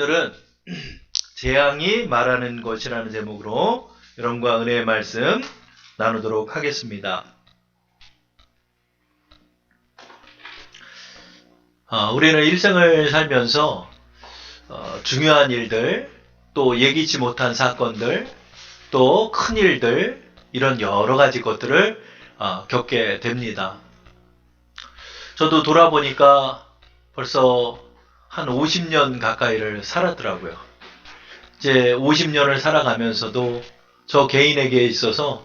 오늘은 재앙이 말하는 것이라는 제목으로 여러분과 은혜의 말씀 나누도록 하겠습니다. 우리는 일생을 살면서 중요한 일들, 또 예기치 못한 사건들, 또 큰 일들, 이런 여러 가지 것들을 겪게 됩니다. 저도 돌아보니까 벌써 한 50년 가까이를 살았더라고요. 이제 50년을 살아가면서도 저 개인에게 있어서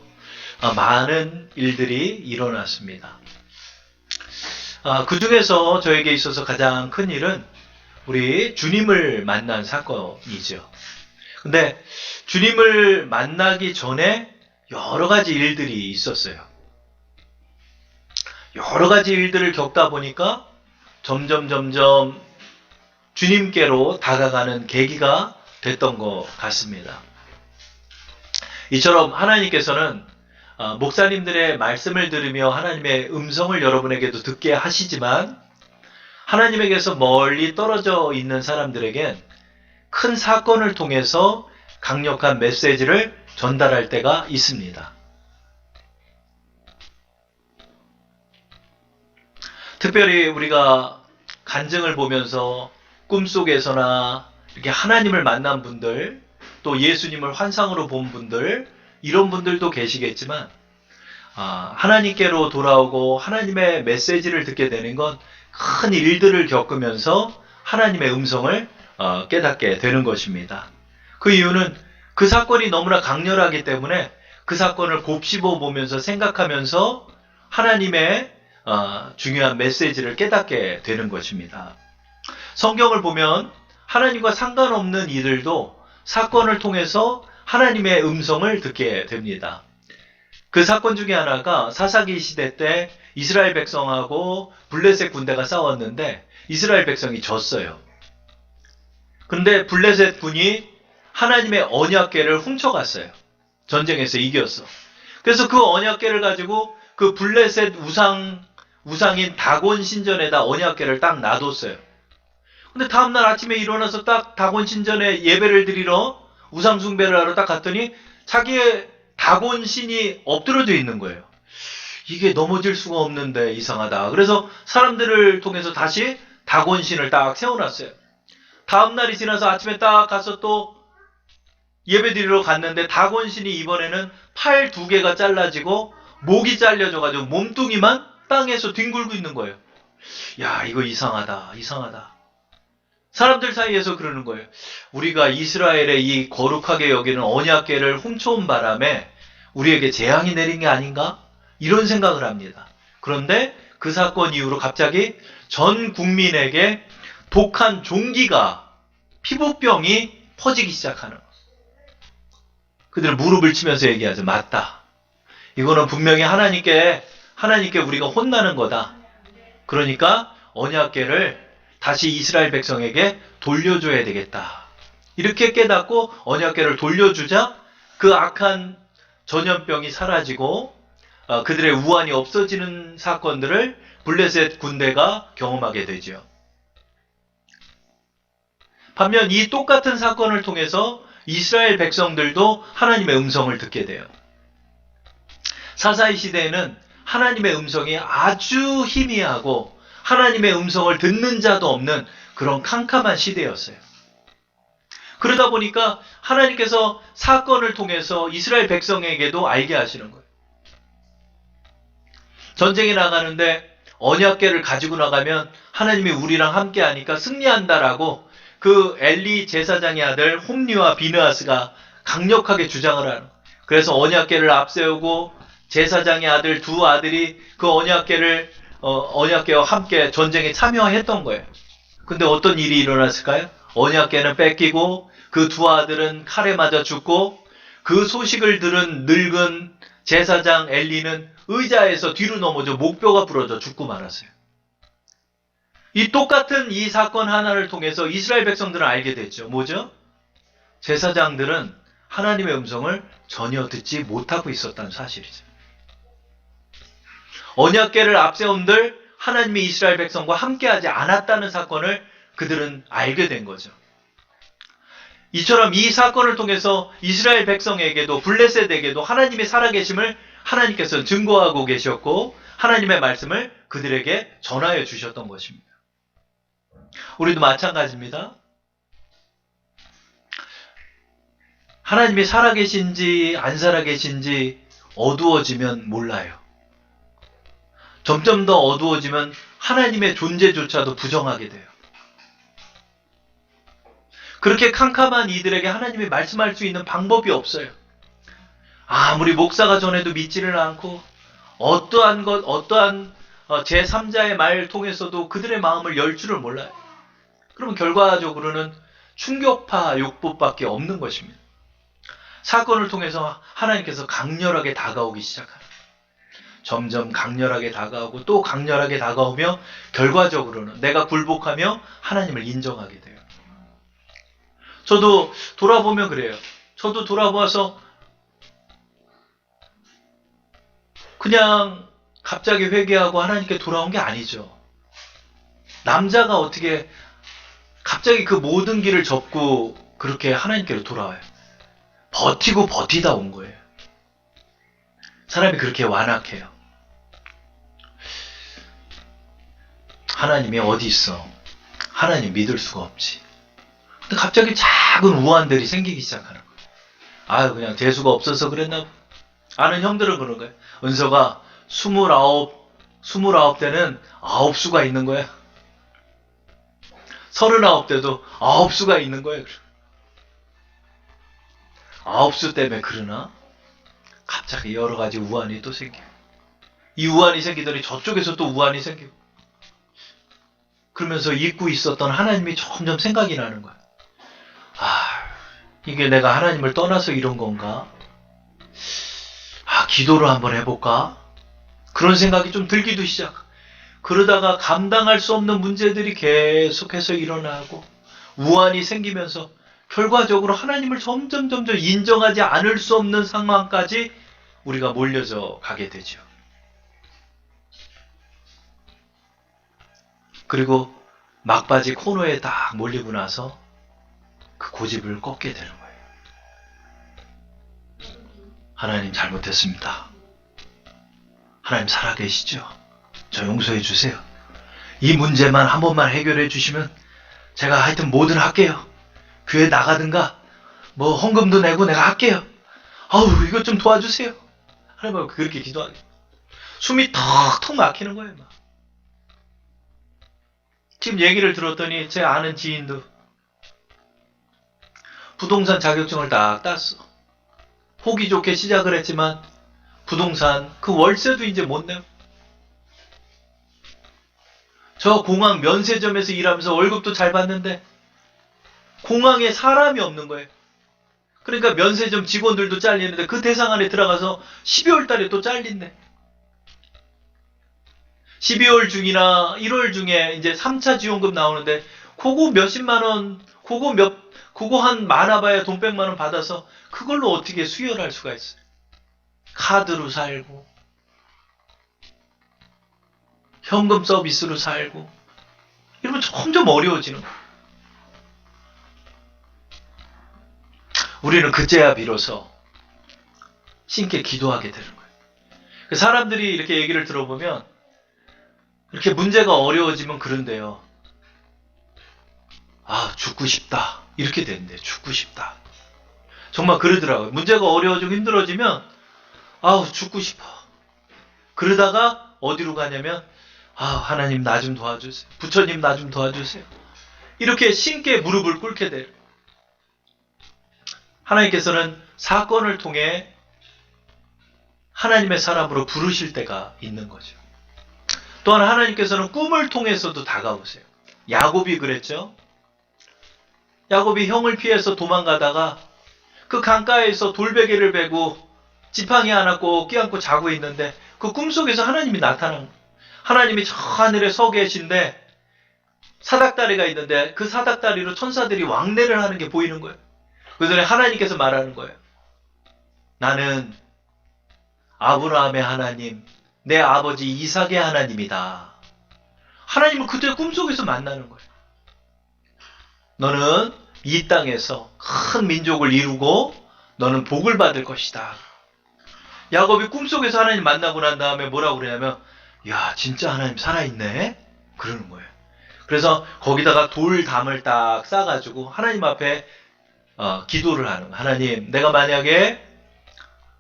많은 일들이 일어났습니다. 그 중에서 저에게 있어서 가장 큰 일은 우리 주님을 만난 사건이죠. 근데 주님을 만나기 전에 여러 가지 일들이 있었어요. 여러 가지 일들을 겪다 보니까 점점 주님께로 다가가는 계기가 됐던 것 같습니다. 이처럼 하나님께서는 목사님들의 말씀을 들으며 하나님의 음성을 여러분에게도 듣게 하시지만 하나님에게서 멀리 떨어져 있는 사람들에겐 큰 사건을 통해서 강력한 메시지를 전달할 때가 있습니다. 특별히 우리가 간증을 보면서 꿈속에서나 이렇게 하나님을 만난 분들, 또 예수님을 환상으로 본 분들, 이런 분들도 계시겠지만 하나님께로 돌아오고 하나님의 메시지를 듣게 되는 건 큰 일들을 겪으면서 하나님의 음성을 깨닫게 되는 것입니다. 그 이유는 그 사건이 너무나 강렬하기 때문에 그 사건을 곱씹어 보면서 생각하면서 하나님의 중요한 메시지를 깨닫게 되는 것입니다. 성경을 보면 하나님과 상관없는 이들도 사건을 통해서 하나님의 음성을 듣게 됩니다. 그 사건 중에 하나가 사사기 시대 때 이스라엘 백성하고 블레셋 군대가 싸웠는데 이스라엘 백성이 졌어요. 그런데 블레셋 군이 하나님의 언약궤를 훔쳐갔어요. 전쟁에서 이겼어. 그래서 그 언약궤를 가지고 그 블레셋 우상인 다곤 신전에다 언약궤를 딱 놔뒀어요. 근데 다음날 아침에 일어나서 딱 다곤 신전에 예배를 드리러 우상 숭배를 하러 딱 갔더니 자기의 다곤 신이 엎드려져 있는 거예요. 이게 넘어질 수가 없는데 이상하다. 그래서 사람들을 통해서 다시 다곤 신을 딱 세워놨어요. 다음날이 지나서 아침에 딱 가서 또 예배 드리러 갔는데 다곤 신이 이번에는 팔 2개가 잘라지고 목이 잘려져가지고 몸뚱이만 땅에서 뒹굴고 있는 거예요. 야, 이거 이상하다. 사람들 사이에서 그러는 거예요. 우리가 이스라엘의 이 거룩하게 여기는 언약궤를 훔쳐온 바람에 우리에게 재앙이 내린 게 아닌가? 이런 생각을 합니다. 그런데 그 사건 이후로 갑자기 전 국민에게 독한 종기가, 피부병이 퍼지기 시작하는 거예요. 그들은 무릎을 치면서 얘기하죠. 맞다. 이거는 분명히 하나님께 우리가 혼나는 거다. 그러니까 언약궤를 다시 이스라엘 백성에게 돌려줘야 되겠다. 이렇게 깨닫고 언약궤를 돌려주자 그 악한 전염병이 사라지고 그들의 우환이 없어지는 사건들을 블레셋 군대가 경험하게 되죠. 반면 이 똑같은 사건을 통해서 이스라엘 백성들도 하나님의 음성을 듣게 돼요. 사사기 시대에는 하나님의 음성이 아주 희미하고 하나님의 음성을 듣는 자도 없는 그런 캄캄한 시대였어요. 그러다 보니까 하나님께서 사건을 통해서 이스라엘 백성에게도 알게 하시는 거예요. 전쟁에 나가는데 언약궤를 가지고 나가면 하나님이 우리랑 함께 하니까 승리한다라고 그 엘리 제사장의 아들 홈리와 비느하스가 강력하게 주장을 하는 거예요. 그래서 언약궤를 앞세우고 제사장의 아들 2 아들이 그 언약궤와 함께 전쟁에 참여했던 거예요. 근데 어떤 일이 일어났을까요? 언약궤는 뺏기고 그 2 아들은 칼에 맞아 죽고 그 소식을 들은 늙은 제사장 엘리는 의자에서 뒤로 넘어져 목뼈가 부러져 죽고 말았어요. 이 똑같은 이 사건 하나를 통해서 이스라엘 백성들은 알게 됐죠. 뭐죠? 제사장들은 하나님의 음성을 전혀 듣지 못하고 있었다는 사실이죠. 언약궤를 앞세운들 하나님이 이스라엘 백성과 함께하지 않았다는 사건을 그들은 알게 된 거죠. 이처럼 이 사건을 통해서 이스라엘 백성에게도 블레셋에게도 하나님이 살아계심을 하나님께서 증거하고 계셨고 하나님의 말씀을 그들에게 전하여 주셨던 것입니다. 우리도 마찬가지입니다. 하나님이 살아계신지 안 살아계신지 어두워지면 몰라요. 점점 더 어두워지면 하나님의 존재조차도 부정하게 돼요. 그렇게 캄캄한 이들에게 하나님이 말씀할 수 있는 방법이 없어요. 아무리 목사가 전해도 믿지를 않고 어떠한 제3자의 말을 통해서도 그들의 마음을 열 줄을 몰라요. 그러면 결과적으로는 충격파 율법밖에 없는 것입니다. 사건을 통해서 하나님께서 강렬하게 다가오기 시작합니다. 점점 강렬하게 다가오고 또 강렬하게 다가오며 결과적으로는 내가 굴복하며 하나님을 인정하게 돼요. 저도 돌아보면 그래요. 저도 돌아보아서 그냥 갑자기 회개하고 하나님께 돌아온 게 아니죠. 남자가 어떻게 갑자기 그 모든 길을 접고 그렇게 하나님께로 돌아와요. 버티고 버티다 온 거예요. 사람이 그렇게 완악해요. 하나님이 어디 있어? 하나님 믿을 수가 없지. 근데 갑자기 작은 우환들이 생기기 시작하는 거예요. 아유, 그냥 재수가 없어서 그랬나? 아는 형들은 그런 거예요. 은서가 29 때는 9수가 있는 거야. 39때도 9수가 있는 거예요. 9수 때문에 그러나? 갑자기 여러 가지 우환이 또 생겨요. 이 우환이 생기더니 저쪽에서 또 우환이 생기고. 그러면서 잊고 있었던 하나님이 점점 생각이 나는 거야. 이게 내가 하나님을 떠나서 이런 건가? 기도를 한번 해볼까? 그런 생각이 좀 들기도 시작. 그러다가 감당할 수 없는 문제들이 계속해서 일어나고 우환이 생기면서 결과적으로 하나님을 점점 인정하지 않을 수 없는 상황까지 우리가 몰려져 가게 되죠. 그리고 막바지 코너에 딱 몰리고 나서 그 고집을 꺾게 되는 거예요. 하나님 잘못했습니다. 하나님 살아계시죠? 저 용서해 주세요. 이 문제만 한 번만 해결해 주시면 제가 하여튼 뭐든 할게요. 교회 나가든가 뭐 헌금도 내고 내가 할게요. 이것 좀 도와주세요. 하나님 그렇게 기도하게. 숨이 턱턱 막히는 거예요. 막. 지금 얘기를 들었더니 제 아는 지인도 부동산 자격증을 딱 땄어. 보기 좋게 시작을 했지만 부동산 그 월세도 이제 못 내고 저 공항 면세점에서 일하면서 월급도 잘 받는데 공항에 사람이 없는 거예요. 그러니까 면세점 직원들도 잘리는데 그 대상 안에 들어가서 12월 달에 또 잘린대. 12월 중이나 1월 중에 이제 3차 지원금 나오는데 그거 몇십만 원, 그거 한 많아봐야 돈 100만 원 받아서 그걸로 어떻게 수혈할 수가 있어요. 카드로 살고 현금 서비스로 살고 이러면 점점 어려워지는 거예요. 우리는 그제야 비로소 신께 기도하게 되는 거예요. 사람들이 이렇게 얘기를 들어보면 이렇게 문제가 어려워지면 그런데요. 죽고 싶다. 이렇게 되는데 죽고 싶다. 정말 그러더라고요. 문제가 어려워지고 힘들어지면 죽고 싶어. 그러다가 어디로 가냐면 하나님 나 좀 도와주세요. 부처님 나 좀 도와주세요. 이렇게 신께 무릎을 꿇게 돼요. 하나님께서는 사건을 통해 하나님의 사람으로 부르실 때가 있는 거죠. 또한 하나님께서는 꿈을 통해서도 다가오세요. 야곱이 그랬죠. 야곱이 형을 피해서 도망가다가 그 강가에서 돌베개를 베고 지팡이 하나 꼭 끼안고 자고 있는데 그 꿈속에서 하나님이 나타난 거예요. 하나님이 저 하늘에 서 계신데 사닥다리가 있는데 그 사닥다리로 천사들이 왕래를 하는 게 보이는 거예요. 그 전에 하나님께서 말하는 거예요. 나는 아브라함의 하나님, 내 아버지 이삭의 하나님이다. 하나님을 그때 꿈속에서 만나는 거예요. 너는 이 땅에서 큰 민족을 이루고 너는 복을 받을 것이다. 야곱이 꿈속에서 하나님 만나고 난 다음에 뭐라고 그러냐면 야 진짜 하나님 살아있네? 그러는 거예요. 그래서 거기다가 돌담을 딱 싸가지고 하나님 앞에 기도를 하는 거예요. 하나님 내가 만약에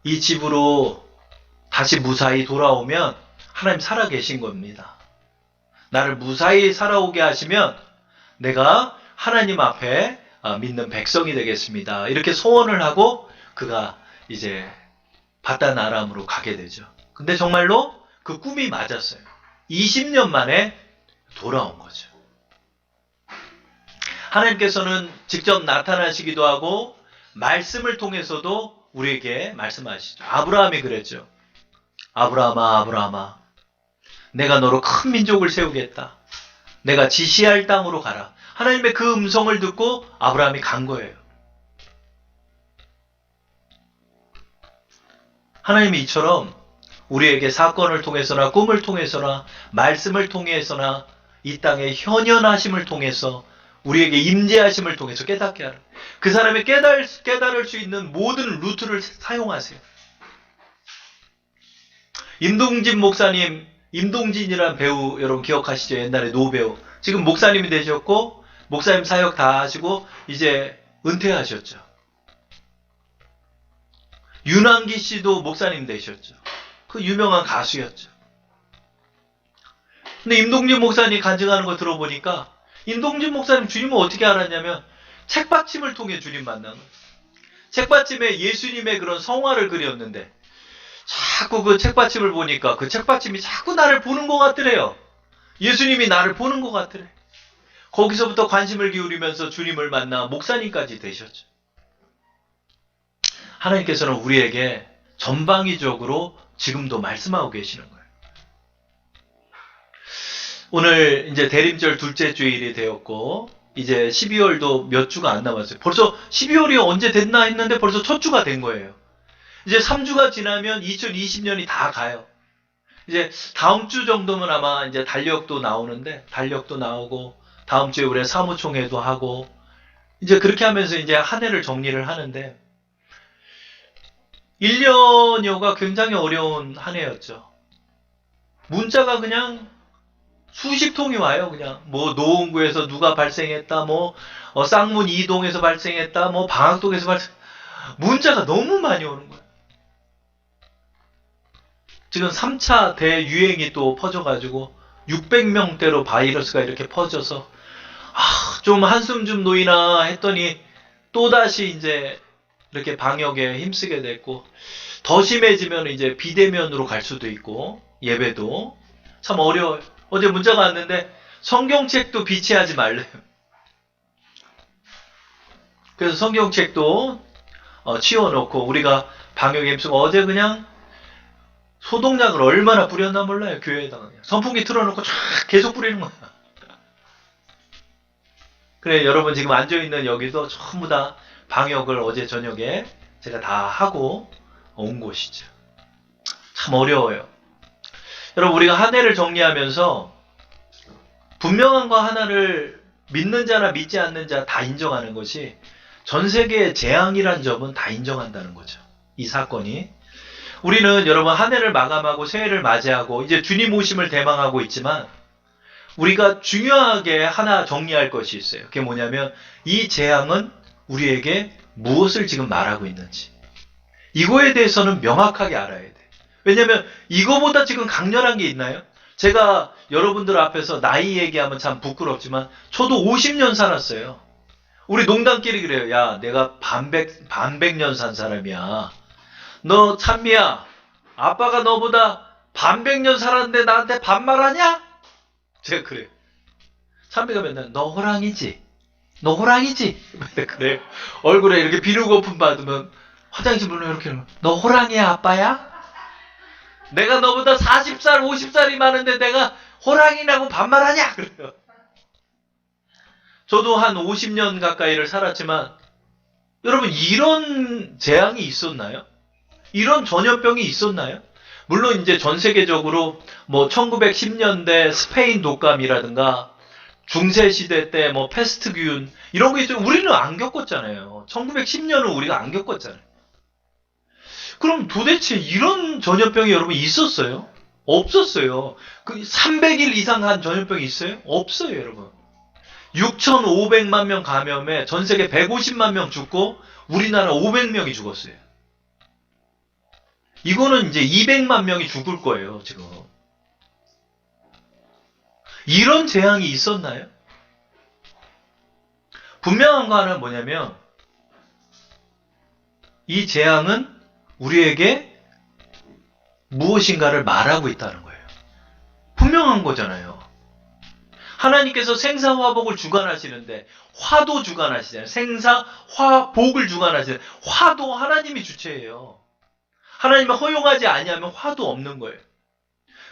이 집으로 다시 무사히 돌아오면 하나님 살아계신 겁니다. 나를 무사히 살아오게 하시면 내가 하나님 앞에 믿는 백성이 되겠습니다. 이렇게 소원을 하고 그가 이제 바단 아람으로 가게 되죠. 근데 정말로 그 꿈이 맞았어요. 20년 만에 돌아온 거죠. 하나님께서는 직접 나타나시기도 하고 말씀을 통해서도 우리에게 말씀하시죠. 아브라함이 그랬죠. 아브라함아 아브라함아 내가 너로 큰 민족을 세우겠다. 내가 지시할 땅으로 가라. 하나님의 그 음성을 듣고 아브라함이 간 거예요. 하나님이 이처럼 우리에게 사건을 통해서나 꿈을 통해서나 말씀을 통해서나 이 땅의 현현하심을 통해서 우리에게 임재하심을 통해서 깨닫게 하라. 그 사람이 깨달을 수 있는 모든 루트를 사용하세요. 임동진 목사님, 임동진이라는 배우 여러분 기억하시죠? 옛날에 노배우. 지금 목사님이 되셨고 목사님 사역 다 하시고 이제 은퇴하셨죠. 윤한기 씨도 목사님 되셨죠. 그 유명한 가수였죠. 근데 임동진 목사님 간증하는 거 들어보니까 임동진 목사님 주님을 어떻게 알았냐면 책받침을 통해 주님 만난 거예요. 책받침에 예수님의 그런 성화를 그렸는데 자꾸 그 책받침을 보니까 그 책받침이 자꾸 나를 보는 것 같더래요. 예수님이 나를 보는 것 같더래. 거기서부터 관심을 기울이면서 주님을 만나 목사님까지 되셨죠. 하나님께서는 우리에게 전방위적으로 지금도 말씀하고 계시는 거예요. 오늘 이제 대림절 둘째 주일이 되었고 이제 12월도 몇 주가 안 남았어요. 벌써 12월이 언제 됐나 했는데 벌써 첫 주가 된 거예요. 이제 3주가 지나면 2020년이 다 가요. 이제 다음 주 정도면 아마 이제 달력도 나오는데 달력도 나오고 다음 주에 우리 사무총회도 하고 이제 그렇게 하면서 이제 한 해를 정리를 하는데 1년여가 굉장히 어려운 한 해였죠. 문자가 그냥 수십 통이 와요. 그냥 뭐 노원구에서 누가 발생했다, 뭐 쌍문 이동에서 발생했다, 뭐 방학동에서 문자가 너무 많이 오는 거예요. 지금 3차 대유행이 또 퍼져가지고 600명대로 바이러스가 이렇게 퍼져서 좀 한숨 좀 놓이나 했더니 또다시 이제 이렇게 방역에 힘쓰게 됐고 더 심해지면 이제 비대면으로 갈 수도 있고 예배도 참 어려워요. 어제 문자가 왔는데 성경책도 비치하지 말래요. 그래서 성경책도 치워놓고 우리가 방역에 힘쓰고 어제 그냥 소독약을 얼마나 뿌렸나 몰라요. 교회에다가 선풍기 틀어놓고 쫙 계속 뿌리는 거야. 그래 여러분 지금 앉아있는 여기도 전부 다 방역을 어제 저녁에 제가 다 하고 온 곳이죠. 참 어려워요. 여러분 우리가 한 해를 정리하면서 분명한 거 하나를 믿는 자나 믿지 않는 자 다 인정하는 것이 전 세계의 재앙이란 점은 다 인정한다는 거죠. 이 사건이. 우리는 여러분 한 해를 마감하고 새해를 맞이하고 이제 주님 오심을 대망하고 있지만 우리가 중요하게 하나 정리할 것이 있어요. 그게 뭐냐면 이 재앙은 우리에게 무엇을 지금 말하고 있는지 이거에 대해서는 명확하게 알아야 돼. 왜냐하면 이거보다 지금 강렬한 게 있나요? 제가 여러분들 앞에서 나이 얘기하면 참 부끄럽지만 저도 50년 살았어요. 우리 농담끼리 그래요. 야 내가 반백년 산 사람이야. 너 찬미야 아빠가 너보다 반백년 살았는데 나한테 반말하냐? 제가 그래요. 찬미가 맨날 너 호랑이지? 너 호랑이지? 맨날 그래요. 얼굴에 이렇게 비누거품 받으면 화장실 문을 이렇게 하면 너 호랑이야 아빠야? 내가 너보다 40살 50살이 많은데 내가 호랑이라고 반말하냐? 그래요. 저도 한 50년 가까이를 살았지만 여러분 이런 재앙이 있었나요? 이런 전염병이 있었나요? 물론 이제 전 세계적으로 뭐 1910년대 스페인 독감이라든가 중세시대 때 뭐 패스트균 이런 거 있죠. 우리는 안 겪었잖아요. 1910년은 우리가 안 겪었잖아요. 그럼 도대체 이런 전염병이 여러분 있었어요? 없었어요. 그 300일 이상 한 전염병이 있어요? 없어요, 여러분. 6,500만 명 감염에 전 세계 150만 명 죽고 우리나라 500명이 죽었어요. 이거는 이제 200만 명이 죽을 거예요, 지금. 이런 재앙이 있었나요? 분명한 거 하나는 뭐냐면 이 재앙은 우리에게 무엇인가를 말하고 있다는 거예요. 분명한 거잖아요. 하나님께서 생사화복을 주관하시는데 화도 주관하시잖아요. 생사, 화, 복을 주관하시는데 화도 하나님이 주체예요. 하나님이 허용하지 아니하면 화도 없는 거예요.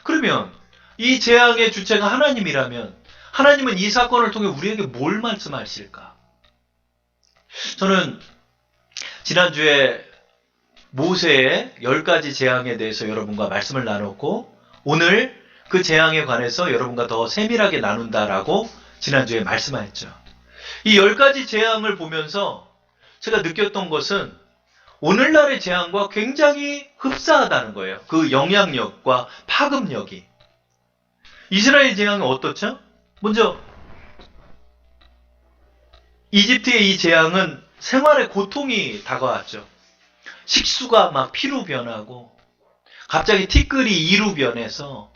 그러면 이 재앙의 주체가 하나님이라면 하나님은 이 사건을 통해 우리에게 뭘 말씀하실까? 저는 지난주에 모세의 10가지 재앙에 대해서 여러분과 말씀을 나눴고 오늘 그 재앙에 관해서 여러분과 더 세밀하게 나눈다라고 지난주에 말씀하셨죠. 이 10가지 재앙을 보면서 제가 느꼈던 것은 오늘날의 재앙과 굉장히 흡사하다는 거예요. 그 영향력과 파급력이. 이스라엘 재앙은 어떻죠? 먼저 이집트의 이 재앙은 생활의 고통이 다가왔죠. 식수가 막 피로 변하고 갑자기 티끌이 이로 변해서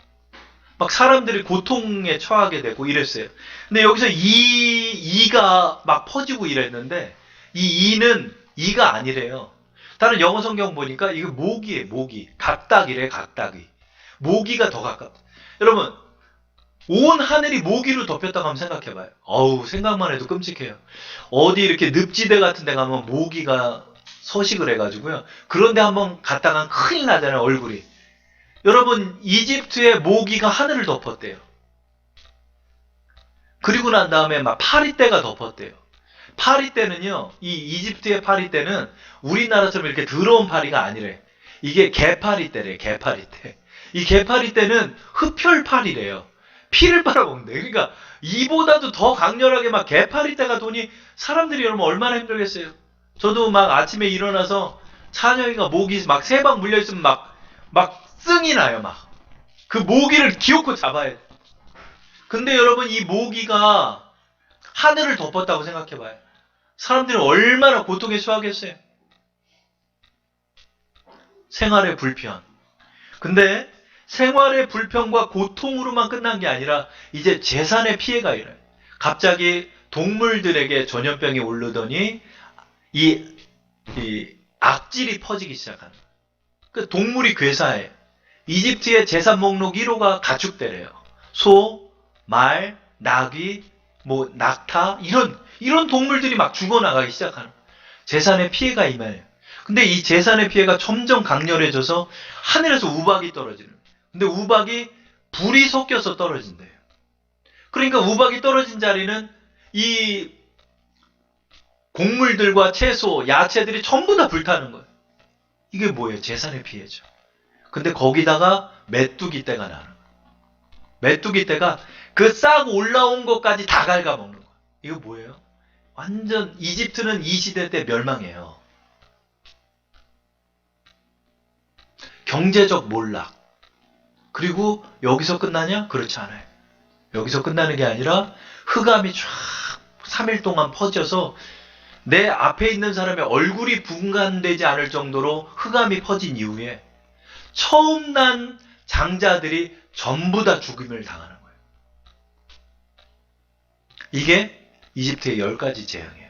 막 사람들이 고통에 처하게 되고 이랬어요. 근데 여기서 이가 막 퍼지고 이랬는데 이 이는 이가 아니래요. 다른 영어 성경 보니까 이거 모기예요. 모기. 각닭이래. 각닭이. 모기가 더 가깝다. 여러분 온 하늘이 모기로 덮였다고 한번 생각해봐요. 어우 생각만 해도 끔찍해요. 어디 이렇게 늪지대 같은 데 가면 모기가 서식을 해가지고요. 그런데 한번 갔다가 큰일 나잖아요. 얼굴이. 여러분 이집트의 모기가 하늘을 덮었대요. 그리고 난 다음에 막 파리떼가 덮었대요. 파리떼는요. 이 이집트의 파리떼는 우리나라처럼 이렇게 더러운 파리가 아니래. 이게 개파리떼래. 개파리떼. 이 개파리떼는 흡혈파리래요. 피를 빨아먹는데. 그러니까 이보다도 더 강렬하게 막 개파리떼가 도니 사람들이 여러분 얼마나 힘들겠어요. 저도 막 아침에 일어나서 찬영이가 모기 막 세 방 물려있으면 막 승이 나요, 막. 그 모기를 기어코 잡아야 돼. 근데 여러분, 이 모기가 하늘을 덮었다고 생각해봐요. 사람들이 얼마나 고통에 처하겠어요. 생활의 불편. 근데 생활의 불편과 고통으로만 끝난 게 아니라 이제 재산의 피해가 일어나요. 갑자기 동물들에게 전염병이 오르더니 이 악질이 퍼지기 시작하는 거예요. 그 동물이 괴사해. 이집트의 재산 목록 1호가 가축대래요. 소, 말, 나귀, 뭐 낙타 이런 동물들이 막 죽어나가기 시작하는 거예요. 재산의 피해가 임해요. 근데 이 재산의 피해가 점점 강렬해져서 하늘에서 우박이 떨어지는 거예요. 근데 우박이 불이 섞여서 떨어진대요. 그러니까 우박이 떨어진 자리는 이 곡물들과 채소, 야채들이 전부 다 불타는 거예요. 이게 뭐예요? 재산의 피해죠. 근데 거기다가 메뚜기 떼가 나는 거예요. 메뚜기 떼가 그 싹 올라온 것까지 다 갉아먹는 거예요. 이거 뭐예요? 완전 이집트는 이 시대 때 멸망해요. 경제적 몰락. 그리고 여기서 끝나냐? 그렇지 않아요. 여기서 끝나는 게 아니라 흑암이 쫙 3일 동안 퍼져서 내 앞에 있는 사람의 얼굴이 분간되지 않을 정도로 흑암이 퍼진 이후에 처음 난 장자들이 전부 다 죽음을 당하는 거예요. 이게 이집트의 10가지 재앙이에요.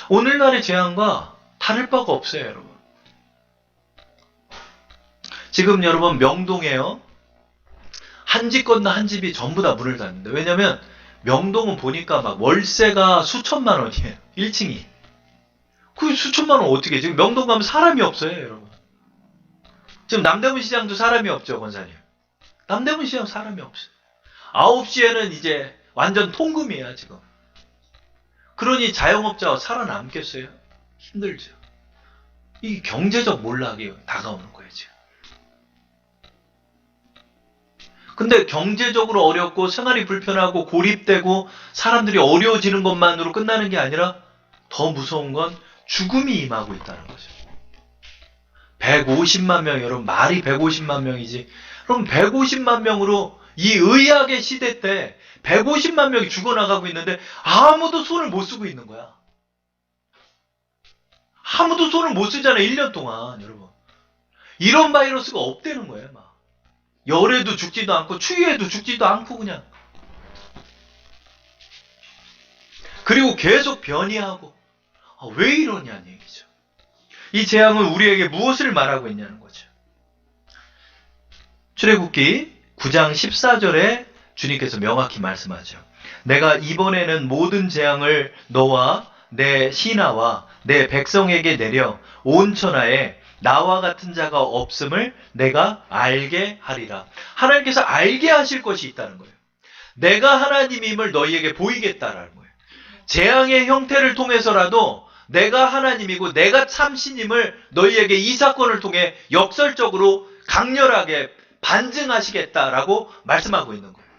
오늘날의 재앙과 다를 바가 없어요, 여러분. 지금 여러분 명동에요. 한 집 건너 한 집이 전부 다 문을 닫는데 왜냐면 명동은 보니까 막 월세가 수천만 원이에요. 1층이. 그 수천만 원 어떻게 지금 명동 가면 사람이 없어요, 여러분. 지금 남대문 시장도 사람이 없죠, 권사님. 남대문 시장 사람이 없어요. 9시에는 이제 완전 통금이야, 지금. 그러니 자영업자가 살아남겠어요? 힘들죠. 이 경제적 몰락이 다가오는 거예요, 지금. 근데 경제적으로 어렵고 생활이 불편하고 고립되고 사람들이 어려워지는 것만으로 끝나는 게 아니라 더 무서운 건 죽음이 임하고 있다는 거죠. 150만 명, 여러분 말이 150만 명이지. 그럼 150만 명으로 이 의학의 시대 때 150만 명이 죽어나가고 있는데 아무도 손을 못 쓰고 있는 거야. 아무도 손을 못 쓰잖아요. 1년 동안 여러분. 이런 바이러스가 없다는 거예요. 막. 열에도 죽지도 않고 추위에도 죽지도 않고 그냥. 그리고 계속 변이하고. 왜 이러냐는 얘기죠. 이 재앙은 우리에게 무엇을 말하고 있냐는 거죠. 출애굽기 9장 14절에 주님께서 명확히 말씀하죠. 내가 이번에는 모든 재앙을 너와 내 신하와 내 백성에게 내려 온 천하에 나와 같은 자가 없음을 내가 알게 하리라. 하나님께서 알게 하실 것이 있다는 거예요. 내가 하나님임을 너희에게 보이겠다라는 거예요. 재앙의 형태를 통해서라도 내가 하나님이고 내가 참신임을 너희에게 이 사건을 통해 역설적으로 강렬하게 반증하시겠다라고 말씀하고 있는 거예요.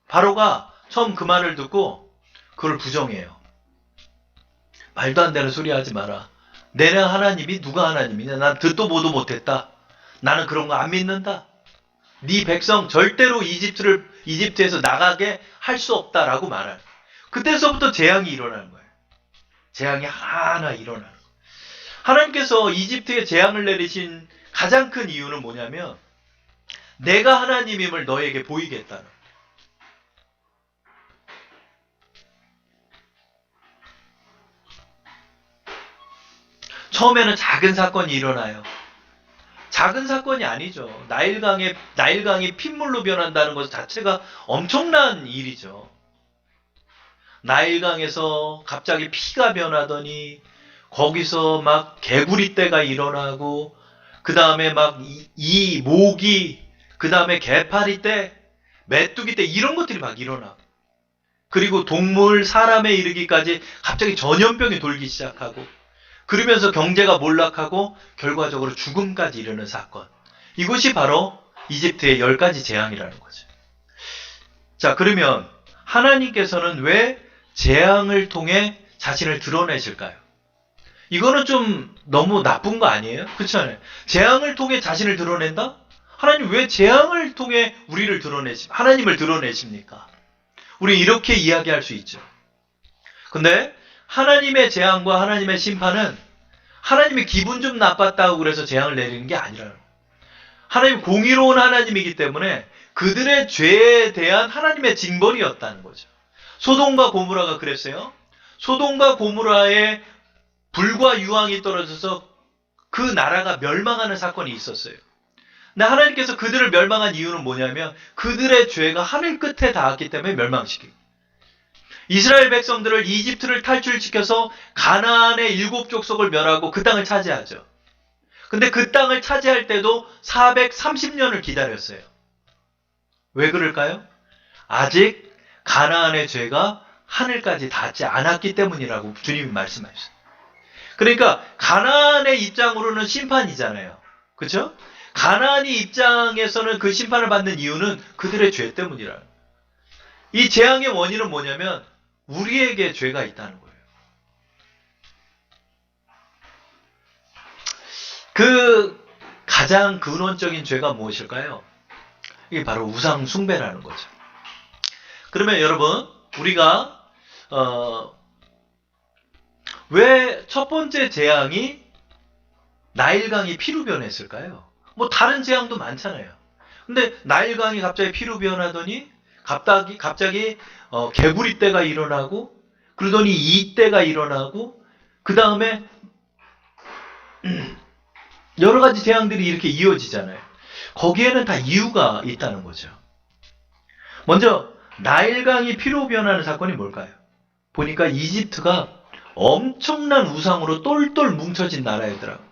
바로가 처음 그 말을 듣고 그걸 부정해요. 말도 안 되는 소리 하지 마라. 내가 하나님이 누가 하나님이냐? 난 듣도 보도 못했다. 나는 그런 거 안 믿는다. 네 백성 절대로 이집트에서 나가게 할 수 없다라고 말하는 거예요. 그때서부터 재앙이 일어나는 거예요. 재앙이 하나하나 일어나는 거예요. 하나님께서 이집트에 재앙을 내리신 가장 큰 이유는 뭐냐면 내가 하나님임을 너에게 보이겠다는 거예요. 처음에는 작은 사건이 일어나요. 작은 사건이 아니죠. 나일강이 핏물로 변한다는 것 자체가 엄청난 일이죠. 나일강에서 갑자기 피가 변하더니 거기서 막 개구리떼가 일어나고 그 다음에 막 모기, 그 다음에 개파리떼, 메뚜기떼 이런 것들이 막 일어나고 그리고 동물, 사람에 이르기까지 갑자기 전염병이 돌기 시작하고 그러면서 경제가 몰락하고 결과적으로 죽음까지 이르는 사건. 이것이 바로 이집트의 10가지 재앙이라는 거죠. 자, 그러면 하나님께서는 왜 재앙을 통해 자신을 드러내실까요? 이거는 좀 너무 나쁜 거 아니에요? 그렇지 않아요? 재앙을 통해 자신을 드러낸다? 하나님 왜 재앙을 통해 하나님을 드러내십니까? 우리 이렇게 이야기할 수 있죠. 근데 하나님의 재앙과 하나님의 심판은 하나님이 기분 좀 나빴다고 그래서 재앙을 내리는 게 아니라는 거예요. 하나님 공의로운 하나님이기 때문에 그들의 죄에 대한 하나님의 징벌이었다는 거죠. 소돔과 고모라가 그랬어요. 소돔과 고모라에 불과 유황이 떨어져서 그 나라가 멸망하는 사건이 있었어요. 근데 하나님께서 그들을 멸망한 이유는 뭐냐면 그들의 죄가 하늘 끝에 닿았기 때문에 멸망시키고 이스라엘 백성들을 이집트를 탈출시켜서 가나안의 7족속을 멸하고 그 땅을 차지하죠. 근데 그 땅을 차지할 때도 430년을 기다렸어요. 왜 그럴까요? 아직 가나안의 죄가 하늘까지 닿지 않았기 때문이라고 주님이 말씀하셨어요. 그러니까 가나안의 입장으로는 심판이잖아요. 그렇죠? 가나안의 입장에서는 그 심판을 받는 이유는 그들의 죄 때문이라는 거예요. 이 재앙의 원인은 뭐냐면 우리에게 죄가 있다는 거예요. 그 가장 근원적인 죄가 무엇일까요? 이게 바로 우상 숭배라는 거죠. 그러면 여러분 우리가 왜 첫 번째 재앙이 나일강이 피로 변했을까요? 뭐 다른 재앙도 많잖아요. 근데 나일강이 갑자기 피로 변하더니 갑자기 개구리떼가 일어나고 그러더니 이떼가 일어나고 그 다음에 여러 가지 재앙들이 이렇게 이어지잖아요. 거기에는 다 이유가 있다는 거죠. 먼저 나일강이 피로 변하는 사건이 뭘까요? 보니까 이집트가 엄청난 우상으로 똘똘 뭉쳐진 나라였더라고요.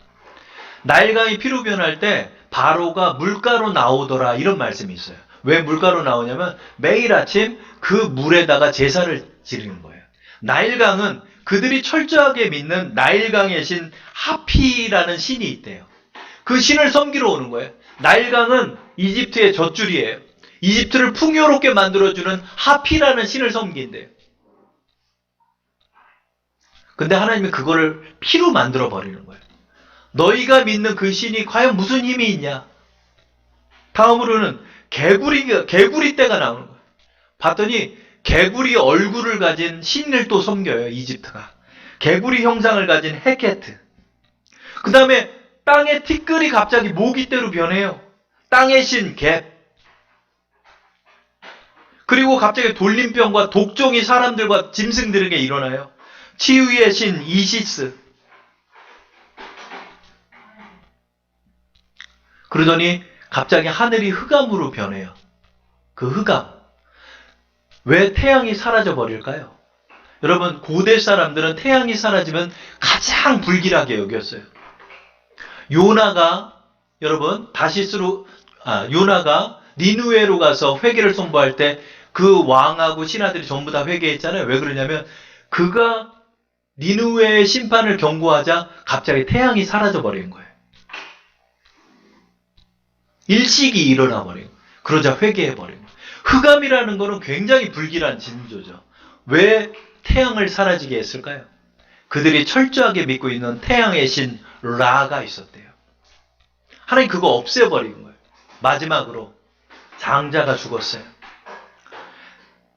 나일강이 피로 변할 때 바로가 물가로 나오더라 이런 말씀이 있어요. 왜 물가로 나오냐면 매일 아침 그 물에다가 제사를 지르는 거예요. 나일강은 그들이 철저하게 믿는 나일강의 신 하피라는 신이 있대요. 그 신을 섬기러 오는 거예요. 나일강은 이집트의 젖줄이에요. 이집트를 풍요롭게 만들어주는 하피라는 신을 섬긴대요. 근데 하나님이 그거를 피로 만들어 버리는 거예요. 너희가 믿는 그 신이 과연 무슨 힘이 있냐? 다음으로는 개구리 떼가 나오는 거예요. 봤더니 개구리 얼굴을 가진 신을 또 섬겨요, 이집트가. 개구리 형상을 가진 헤케트. 그 다음에 땅의 티끌이 갑자기 모기떼로 변해요. 땅의 신 갭. 그리고 갑자기 돌림병과 독종이 사람들과 짐승들에게 일어나요. 치유의 신 이시스. 그러더니 갑자기 하늘이 흑암으로 변해요. 그 흑암. 왜 태양이 사라져 버릴까요? 여러분, 고대 사람들은 태양이 사라지면 가장 불길하게 여겼어요. 요나가 니누에로 가서 회개를 선포할 때 그 왕하고 신하들이 전부 다 회개했잖아요. 왜 그러냐면 그가 니누에의 심판을 경고하자 갑자기 태양이 사라져 버린 거예요. 일식이 일어나 버린 거예요. 그러자 회개해 버린 거예요. 흑암이라는 거는 굉장히 불길한 징조죠. 왜 태양을 사라지게 했을까요? 그들이 철저하게 믿고 있는 태양의 신 라가 있었대요. 하나님 그거 없애버린 거예요. 마지막으로 장자가 죽었어요.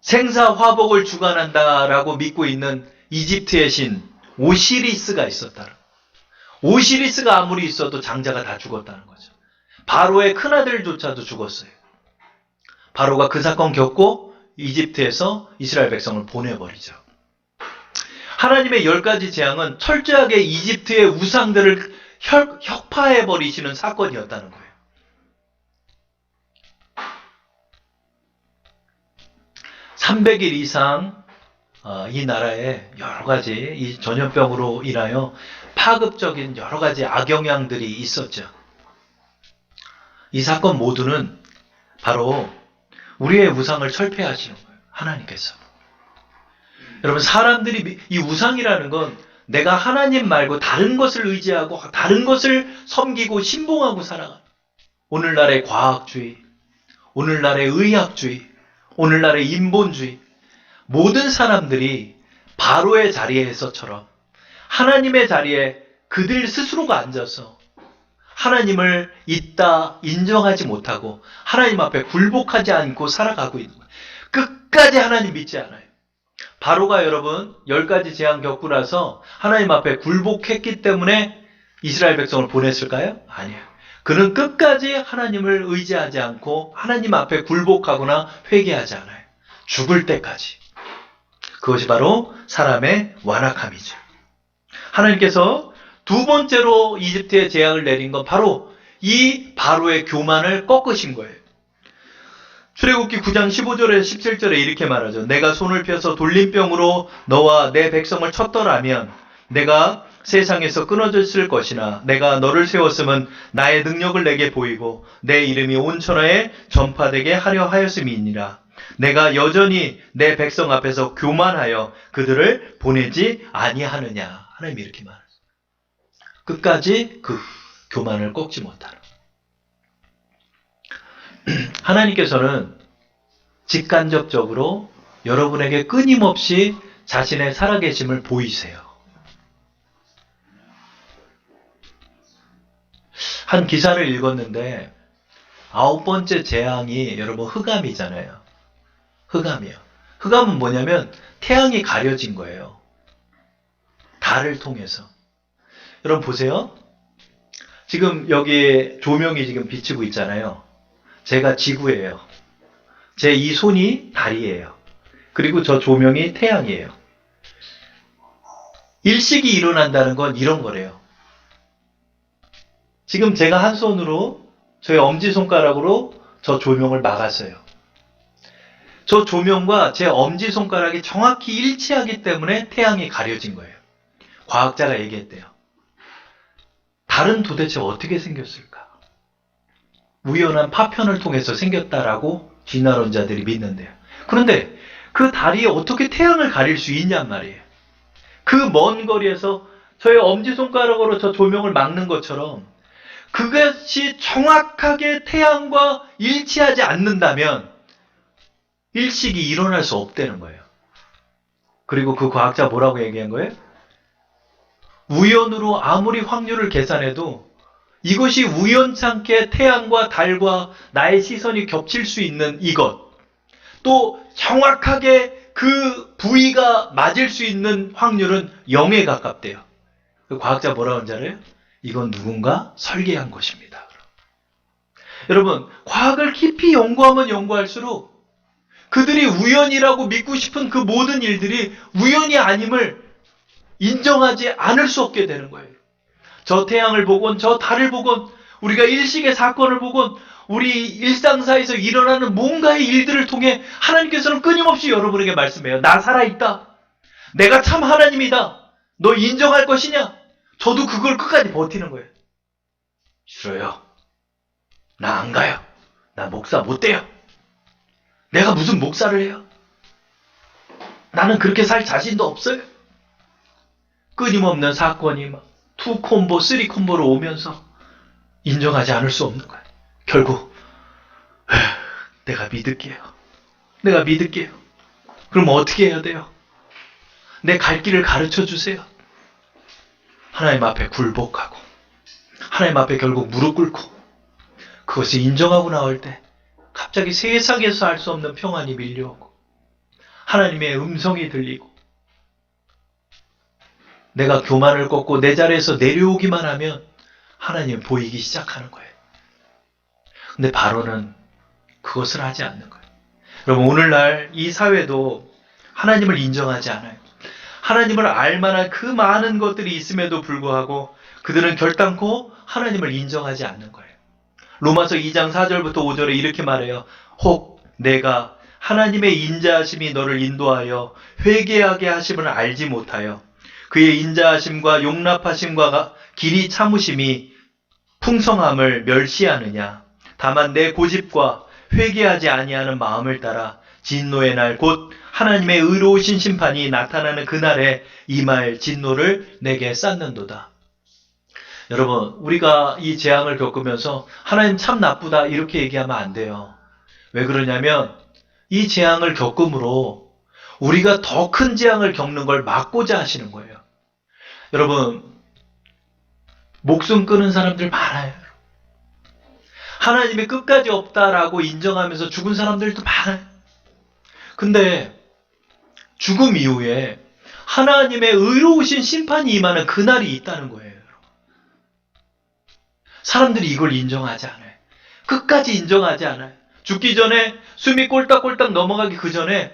생사화복을 주관한다라고 믿고 있는 이집트의 신 오시리스가 있었다. 오시리스가 아무리 있어도 장자가 다 죽었다는 거죠. 바로의 큰아들조차도 죽었어요. 바로가 그 사건 겪고 이집트에서 이스라엘 백성을 보내버리죠. 하나님의 10가지 재앙은 철저하게 이집트의 우상들을 혁파해버리시는 사건이었다는 거예요. 300일 이상 이 나라에 여러 가지 이 전염병으로 인하여 파급적인 여러 가지 악영향들이 있었죠. 이 사건 모두는 바로 우리의 우상을 철폐하시는 거예요. 하나님께서. 여러분, 사람들이 이 우상이라는 건 내가 하나님 말고 다른 것을 의지하고 다른 것을 섬기고 신봉하고 살아가는, 오늘날의 과학주의, 오늘날의 의학주의, 오늘날의 인본주의, 모든 사람들이 바로의 자리에서처럼 하나님의 자리에 그들 스스로가 앉아서 하나님을 있다 인정하지 못하고 하나님 앞에 굴복하지 않고 살아가고 있는 거예요. 끝까지 하나님 믿지 않아요. 바로가 여러분 10가지 재앙 겪고 나서 하나님 앞에 굴복했기 때문에 이스라엘 백성을 보냈을까요? 아니에요. 그는 끝까지 하나님을 의지하지 않고 하나님 앞에 굴복하거나 회개하지 않아요. 죽을 때까지. 그것이 바로 사람의 완악함이죠. 하나님께서 두 번째로 이집트에 재앙을 내린 건 바로 이 바로의 교만을 꺾으신 거예요. 출애굽기 9장 15절에 17절에 이렇게 말하죠. 내가 손을 펴서 돌림병으로 너와 내 백성을 쳤더라면 내가 세상에서 끊어졌을 것이나 내가 너를 세웠음은 나의 능력을 내게 보이고 내 이름이 온 천하에 전파되게 하려 하였음이니라. 내가 여전히 내 백성 앞에서 교만하여 그들을 보내지 아니하느냐. 하나님이 이렇게 말하죠. 끝까지 그 교만을 꺾지 못하는. 하나님께서는 직간접적으로 여러분에게 끊임없이 자신의 살아계심을 보이세요. 한 기사를 읽었는데 9번째 재앙이 여러분 흑암이잖아요. 흑암이요. 흑암은 뭐냐면 태양이 가려진 거예요. 달을 통해서. 여러분 보세요. 지금 여기에 조명이 지금 비치고 있잖아요. 제가 지구예요. 제 이 손이 달이에요. 그리고 저 조명이 태양이에요. 일식이 일어난다는 건 이런 거래요. 지금 제가 한 손으로 저의 엄지손가락으로 저 조명을 막았어요. 저 조명과 제 엄지손가락이 정확히 일치하기 때문에 태양이 가려진 거예요. 과학자가 얘기했대요. 달은 도대체 어떻게 생겼을까? 우연한 파편을 통해서 생겼다라고 진화론자들이 믿는데요. 그런데 그 달이 어떻게 태양을 가릴 수 있냔 말이에요. 그 먼 거리에서 저의 엄지손가락으로 저 조명을 막는 것처럼 그것이 정확하게 태양과 일치하지 않는다면 일식이 일어날 수 없다는 거예요. 그리고 그 과학자 뭐라고 얘기한 거예요? 우연으로 아무리 확률을 계산해도 이것이 우연찮게 태양과 달과 나의 시선이 겹칠 수 있는 이것, 또 정확하게 그 부위가 맞을 수 있는 확률은 0에 가깝대요. 그 과학자 뭐라고 하는지 알아요? 이건 누군가 설계한 것입니다. 여러분, 과학을 깊이 연구하면 연구할수록 그들이 우연이라고 믿고 싶은 그 모든 일들이 우연이 아님을 인정하지 않을 수 없게 되는 거예요. 저 태양을 보건 저 달을 보건 우리가 일식의 사건을 보건 우리 일상사에서 일어나는 뭔가의 일들을 통해 하나님께서는 끊임없이 여러분에게 말씀해요. 나 살아있다. 내가 참 하나님이다. 너 인정할 것이냐? 저도 그걸 끝까지 버티는 거예요. 싫어요. 나 안 가요. 나 목사 못 돼요. 내가 무슨 목사를 해요? 나는 그렇게 살 자신도 없어요. 끊임없는 사건이 막 2콤보, 3콤보로 오면서 인정하지 않을 수 없는 거예요. 결국 내가 믿을게요. 내가 믿을게요. 그럼 어떻게 해야 돼요? 내 갈 길을 가르쳐 주세요. 하나님 앞에 굴복하고 하나님 앞에 결국 무릎 꿇고 그것을 인정하고 나올 때 갑자기 세상에서 알 수 없는 평안이 밀려오고 하나님의 음성이 들리고 내가 교만을 꺾고 내 자리에서 내려오기만 하면 하나님 보이기 시작하는 거예요. 근데 바로는 그것을 하지 않는 거예요. 여러분, 오늘날 이 사회도 하나님을 인정하지 않아요. 하나님을 알만한 그 많은 것들이 있음에도 불구하고 그들은 결단코 하나님을 인정하지 않는 거예요. 로마서 2장 4절부터 5절에 이렇게 말해요. 혹 내가 하나님의 인자하심이 너를 인도하여 회개하게 하심을 알지 못하여 그의 인자하심과 용납하심과 길이 참으심이 풍성함을 멸시하느냐. 다만 내 고집과 회개하지 아니하는 마음을 따라 진노의 날 곧 하나님의 의로우신 심판이 나타나는 그날에 임할 진노를 내게 쌓는도다. 여러분, 우리가 이 재앙을 겪으면서 하나님 참 나쁘다 이렇게 얘기하면 안 돼요. 왜 그러냐면 이 재앙을 겪음으로 우리가 더 큰 재앙을 겪는 걸 막고자 하시는 거예요. 여러분, 목숨 끊은 사람들 많아요. 하나님이 끝까지 없다라고 인정하면서 죽은 사람들도 많아요. 근데 죽음 이후에 하나님의 의로우신 심판이 임하는 그날이 있다는 거예요. 사람들이 이걸 인정하지 않아요. 끝까지 인정하지 않아요. 죽기 전에 숨이 꼴딱꼴딱 넘어가기 그 전에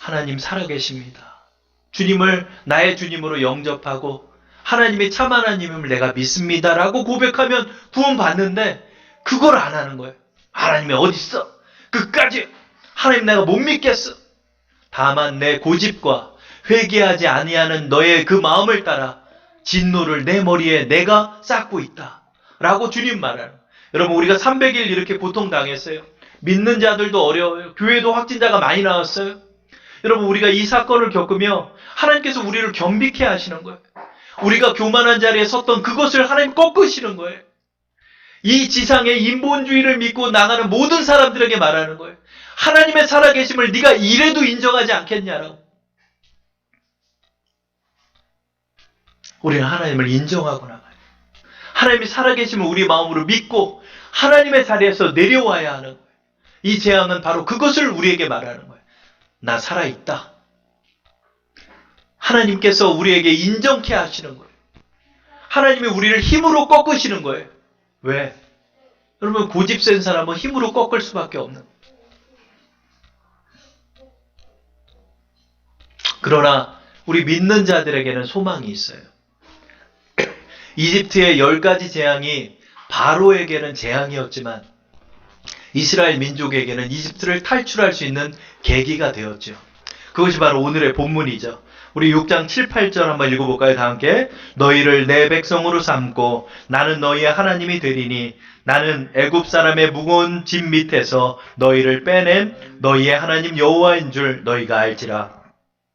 하나님 살아계십니다. 주님을 나의 주님으로 영접하고 하나님이 참 하나님임을 내가 믿습니다라고 고백하면 구원받는데 그걸 안 하는 거예요. 하나님이 어디 있어? 끝까지 하나님 내가 못 믿겠어. 다만 내 고집과 회개하지 아니하는 너의 그 마음을 따라 진노를 내 머리에 내가 쌓고 있다. 라고 주님 말하는. 여러분, 우리가 300일 이렇게 고통당했어요. 믿는 자들도 어려워요. 교회도 확진자가 많이 나왔어요. 여러분, 우리가 이 사건을 겪으며 하나님께서 우리를 겸비케 하시는 거예요. 우리가 교만한 자리에 섰던 그것을 하나님 꺾으시는 거예요. 이 지상의 인본주의를 믿고 나가는 모든 사람들에게 말하는 거예요. 하나님의 살아계심을 네가 이래도 인정하지 않겠냐라고. 우리는 하나님을 인정하고 나가요. 하나님이 살아계심을 우리 마음으로 믿고 하나님의 자리에서 내려와야 하는 거예요. 이 재앙은 바로 그것을 우리에게 말하는 거예요. 나 살아있다. 하나님께서 우리에게 인정케 하시는 거예요. 하나님이 우리를 힘으로 꺾으시는 거예요. 왜? 여러분, 고집 센 사람은 힘으로 꺾을 수밖에 없는 거예요. 그러나 우리 믿는 자들에게는 소망이 있어요. 이집트의 10가지 재앙이 바로에게는 재앙이었지만 이스라엘 민족에게는 이집트를 탈출할 수 있는 계기가 되었죠. 그것이 바로 오늘의 본문이죠. 우리 6장 7, 8절 한번 읽어볼까요? 다 함께. 너희를 내 백성으로 삼고 나는 너희의 하나님이 되리니 나는 애굽 사람의 무거운 짐 밑에서 너희를 빼낸 너희의 하나님 여호와인 줄 너희가 알지라.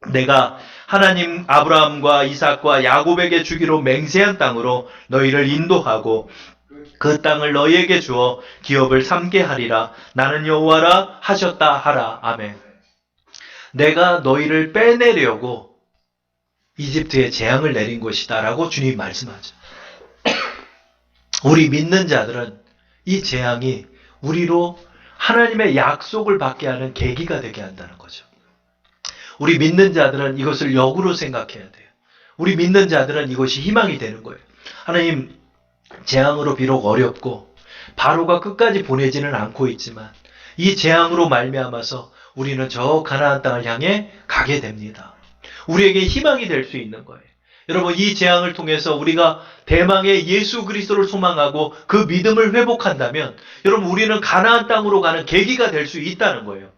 내가 하나님 아브라함과 이삭과 야곱에게 주기로 맹세한 땅으로 너희를 인도하고 그 땅을 너희에게 주어 기업을 삼게 하리라. 나는 여호와라 하셨다 하라. 아멘. 내가 너희를 빼내려고 이집트에 재앙을 내린 것이다 라고 주님 말씀하죠. 우리 믿는 자들은 이 재앙이 우리로 하나님의 약속을 받게 하는 계기가 되게 한다는 거죠. 우리 믿는 자들은 이것을 역으로 생각해야 돼요. 우리 믿는 자들은 이것이 희망이 되는 거예요. 하나님, 재앙으로 비록 어렵고 바로가 끝까지 보내지는 않고 있지만 이 재앙으로 말미암아서 우리는 저 가나안 땅을 향해 가게 됩니다. 우리에게 희망이 될 수 있는 거예요. 여러분, 이 재앙을 통해서 우리가 대망의 예수 그리스도를 소망하고 그 믿음을 회복한다면 여러분, 우리는 가나안 땅으로 가는 계기가 될 수 있다는 거예요.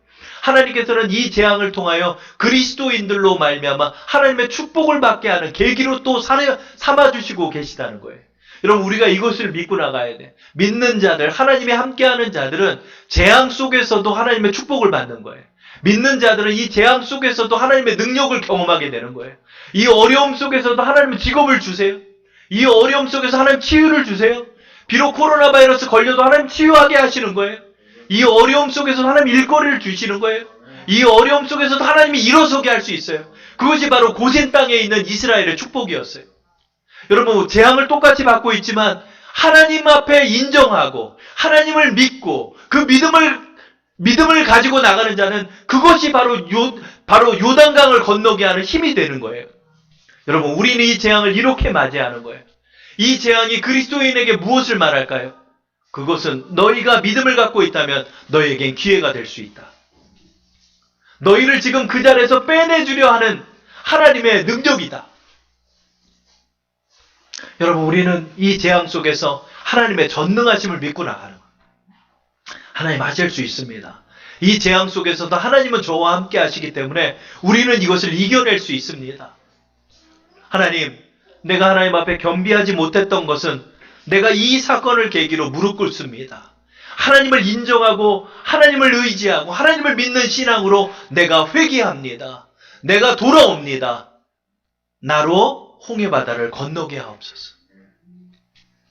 하나님께서는 이 재앙을 통하여 그리스도인들로 말미암아 하나님의 축복을 받게 하는 계기로 또 삼아주시고 계시다는 거예요. 여러분, 우리가 이것을 믿고 나가야 돼. 믿는 자들, 하나님이 함께하는 자들은 재앙 속에서도 하나님의 축복을 받는 거예요. 믿는 자들은 이 재앙 속에서도 하나님의 능력을 경험하게 되는 거예요. 이 어려움 속에서도 하나님은 직업을 주세요. 이 어려움 속에서 하나님 치유를 주세요. 비록 코로나 바이러스 걸려도 하나님 치유하게 하시는 거예요. 이 어려움 속에서도 하나님 일거리를 주시는 거예요. 이 어려움 속에서도 하나님이 일어서게 할 수 있어요. 그것이 바로 고센 땅에 있는 이스라엘의 축복이었어요. 여러분, 재앙을 똑같이 받고 있지만 하나님 앞에 인정하고 하나님을 믿고 그 믿음을 가지고 나가는 자는 그것이 바로 요단강을 건너게 하는 힘이 되는 거예요. 여러분, 우리는 이 재앙을 이렇게 맞이하는 거예요. 이 재앙이 그리스도인에게 무엇을 말할까요? 그것은 너희가 믿음을 갖고 있다면 너희에겐 기회가 될 수 있다. 너희를 지금 그 자리에서 빼내주려 하는 하나님의 능력이다. 여러분, 우리는 이 재앙 속에서 하나님의 전능하심을 믿고 나가는 거예요. 하나님 하실 수 있습니다. 이 재앙 속에서도 하나님은 저와 함께 하시기 때문에 우리는 이것을 이겨낼 수 있습니다. 하나님, 내가 하나님 앞에 겸비하지 못했던 것은 내가 이 사건을 계기로 무릎 꿇습니다. 하나님을 인정하고 하나님을 의지하고 하나님을 믿는 신앙으로 내가 회개합니다. 내가 돌아옵니다. 나로 홍해바다를 건너게 하옵소서.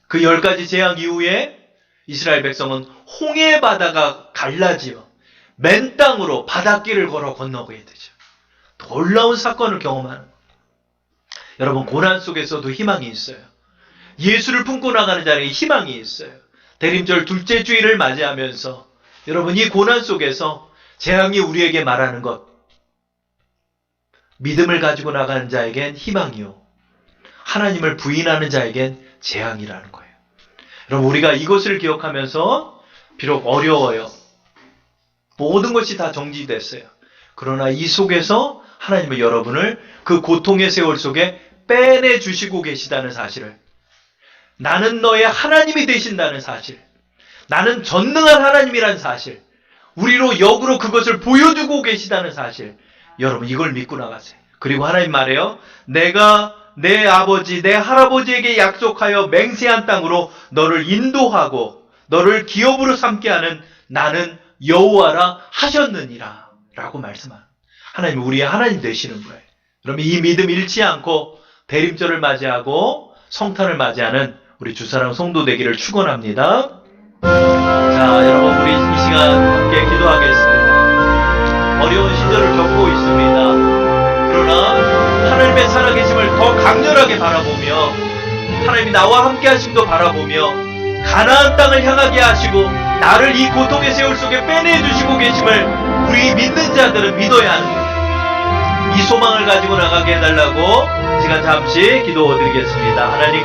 그 10가지 재앙 이후에 이스라엘 백성은 홍해바다가 갈라지어 맨 땅으로 바닷길을 걸어 건너게 되죠. 놀라운 사건을 경험하는 거예요. 여러분, 고난 속에서도 희망이 있어요. 예수를 품고 나가는 자에게 희망이 있어요. 대림절 둘째 주일을 맞이하면서 여러분, 이 고난 속에서 재앙이 우리에게 말하는 것, 믿음을 가지고 나가는 자에겐 희망이요, 하나님을 부인하는 자에겐 재앙이라는 거예요. 여러분, 우리가 이것을 기억하면서 비록 어려워요. 모든 것이 다 정지됐어요. 그러나 이 속에서 하나님은 여러분을 그 고통의 세월 속에 빼내주시고 계시다는 사실을, 나는 너의 하나님이 되신다는 사실, 나는 전능한 하나님이라는 사실, 우리로 역으로 그것을 보여주고 계시다는 사실, 여러분 이걸 믿고 나가세요. 그리고 하나님 말해요. 내가 내 아버지, 내 할아버지에게 약속하여 맹세한 땅으로 너를 인도하고 너를 기업으로 삼게 하는 나는 여호와라 하셨느니라 라고 말씀합니다. 하나님, 우리의 하나님 되시는 거예요. 그러면 이 믿음 잃지 않고 대림절을 맞이하고 성탄을 맞이하는 우리 주사랑 성도 되기를 축원합니다. 자, 여러분, 우리 이 시간 함께 기도하겠습니다. 어려운 시절을 겪고 있습니다. 그러나 하나님의 살아계심을 더 강렬하게 바라보며 하나님이 나와 함께 하심도 바라보며 가나안 땅을 향하게 하시고 나를 이 고통의 세월 속에 빼내주시고 계심을 우리 믿는 자들은 믿어야 하는 거예요. 이 소망을 가지고 나가게 해달라고 시간 잠시 기도드리겠습니다. 하나님